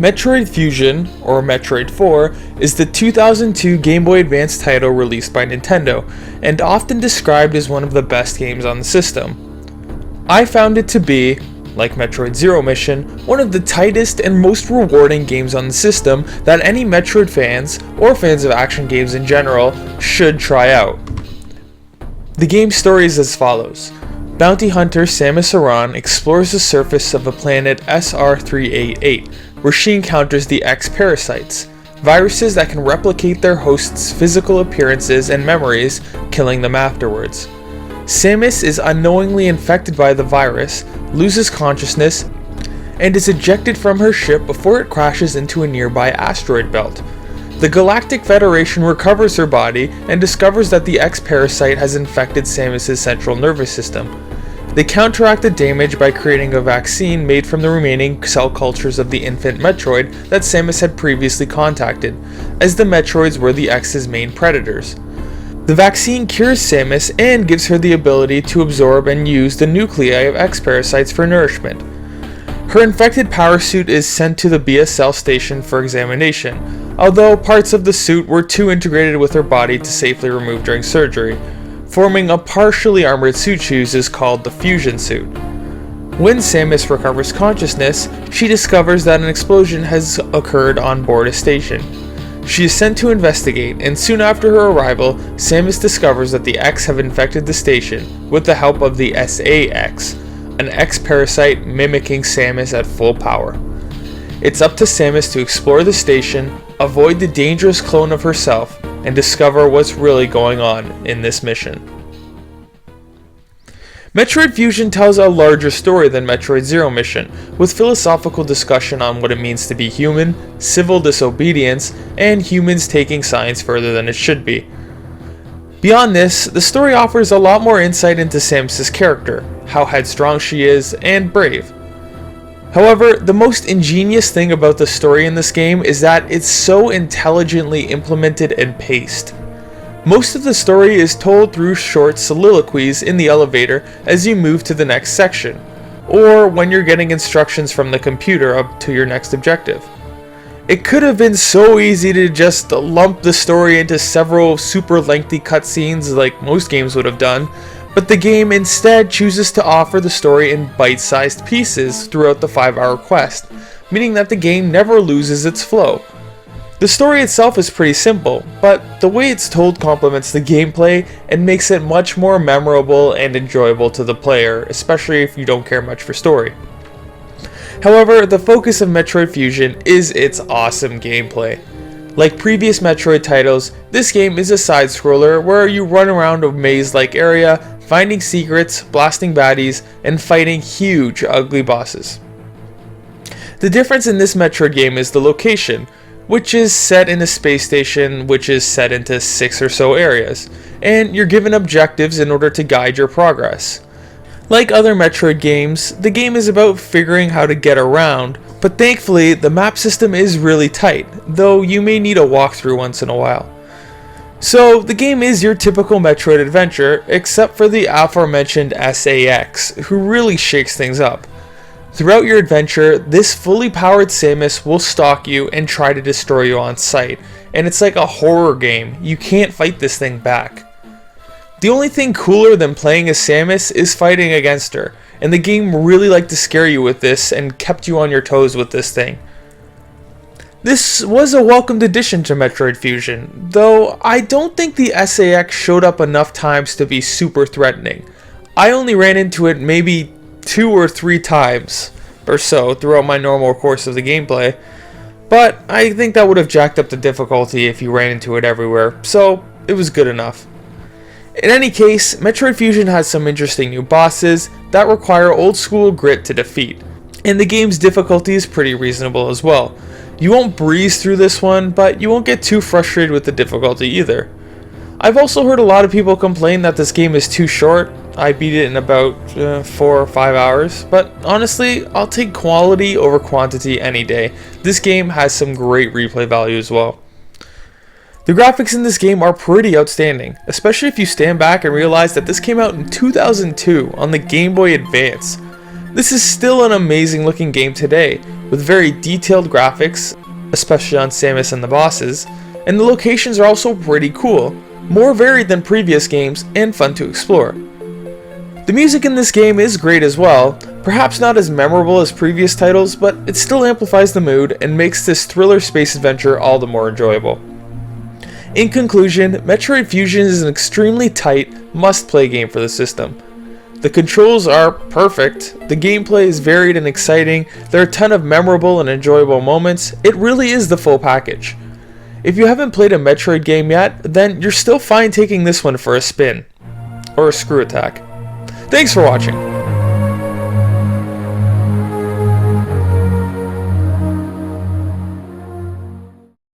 Metroid Fusion, or Metroid 4, is the 2002 Game Boy Advance title released by Nintendo, and often described as one of the best games on the system. I found it to be, like Metroid Zero Mission, one of the tightest and most rewarding games on the system that any Metroid fans, or fans of action games in general, should try out. The game's story is as follows. Bounty hunter Samus Aran explores the surface of the planet SR388, where she encounters the X-Parasites, viruses that can replicate their hosts' physical appearances and memories, killing them afterwards. Samus is unknowingly infected by the virus, loses consciousness, and is ejected from her ship before it crashes into a nearby asteroid belt. The Galactic Federation recovers her body and discovers that the X-Parasite has infected Samus' central nervous system. They counteract the damage by creating a vaccine made from the remaining cell cultures of the infant Metroid that Samus had previously contacted, as the Metroids were the X's main predators. The vaccine cures Samus and gives her the ability to absorb and use the nuclei of X-Parasites for nourishment. Her infected power suit is sent to the BSL station for examination, although parts of the suit were too integrated with her body to safely remove during surgery. Forming a partially armored suit she uses called the Fusion Suit. When Samus recovers consciousness, she discovers that an explosion has occurred on board a station. She is sent to investigate, and soon after her arrival, Samus discovers that the X have infected the station with the help of the SA-X, an X-Parasite mimicking Samus at full power. It's up to Samus to explore the station, avoid the dangerous clone of herself, and discover what's really going on in this mission. Metroid Fusion tells a larger story than Metroid Zero Mission, with philosophical discussion on what it means to be human, civil disobedience, and humans taking science further than it should be. Beyond this, the story offers a lot more insight into Samus' character, how headstrong she is, and brave. However, the most ingenious thing about the story in this game is that it's so intelligently implemented and paced. Most of the story is told through short soliloquies in the elevator as you move to the next section, or when you're getting instructions from the computer up to your next objective. It could have been so easy to just lump the story into several super lengthy cutscenes like most games would have done, but the game instead chooses to offer the story in bite-sized pieces throughout the 5-hour quest, meaning that the game never loses its flow. The story itself is pretty simple, but the way it's told complements the gameplay and makes it much more memorable and enjoyable to the player, especially if you don't care much for story. However, the focus of Metroid Fusion is its awesome gameplay. Like previous Metroid titles, this game is a side-scroller where you run around a maze-like area, finding secrets, blasting baddies, and fighting huge, ugly bosses. The difference in this Metroid game is the location, which is set in a space station which is set into 6 or so areas, and you're given objectives in order to guide your progress. Like other Metroid games, the game is about figuring how to get around, but thankfully the map system is really tight, though you may need a walkthrough once in a while. So the game is your typical Metroid adventure, except for the aforementioned SA-X, who really shakes things up. Throughout your adventure, this fully powered Samus will stalk you and try to destroy you on sight, and it's like a horror game. You can't fight this thing back. The only thing cooler than playing as Samus is fighting against her, and the game really liked to scare you with this and kept you on your toes with this thing. This was a welcomed addition to Metroid Fusion, though I don't think the SA-X showed up enough times to be super threatening. I only ran into it maybe 2 or 3 times or so throughout my normal course of the gameplay, but I think that would have jacked up the difficulty if you ran into it everywhere, so it was good enough. In any case, Metroid Fusion has some interesting new bosses that require old school grit to defeat, and the game's difficulty is pretty reasonable as well. You won't breeze through this one, but you won't get too frustrated with the difficulty either. I've also heard a lot of people complain that this game is too short. I beat it in about 4 or 5 hours, but honestly, I'll take quality over quantity any day. This game has some great replay value as well. The graphics in this game are pretty outstanding, especially if you stand back and realize that this came out in 2002 on the Game Boy Advance. This is still an amazing looking game today, with very detailed graphics, especially on Samus and the bosses, and the locations are also pretty cool, more varied than previous games and fun to explore. The music in this game is great as well, perhaps not as memorable as previous titles, but it still amplifies the mood and makes this thriller space adventure all the more enjoyable. In conclusion, Metroid Fusion is an extremely tight, must-play game for the system. The controls are perfect, the gameplay is varied and exciting, there are a ton of memorable and enjoyable moments, it really is the full package. If you haven't played a Metroid game yet, then you're still fine taking this one for a spin. Or a screw attack. Thanks for watching.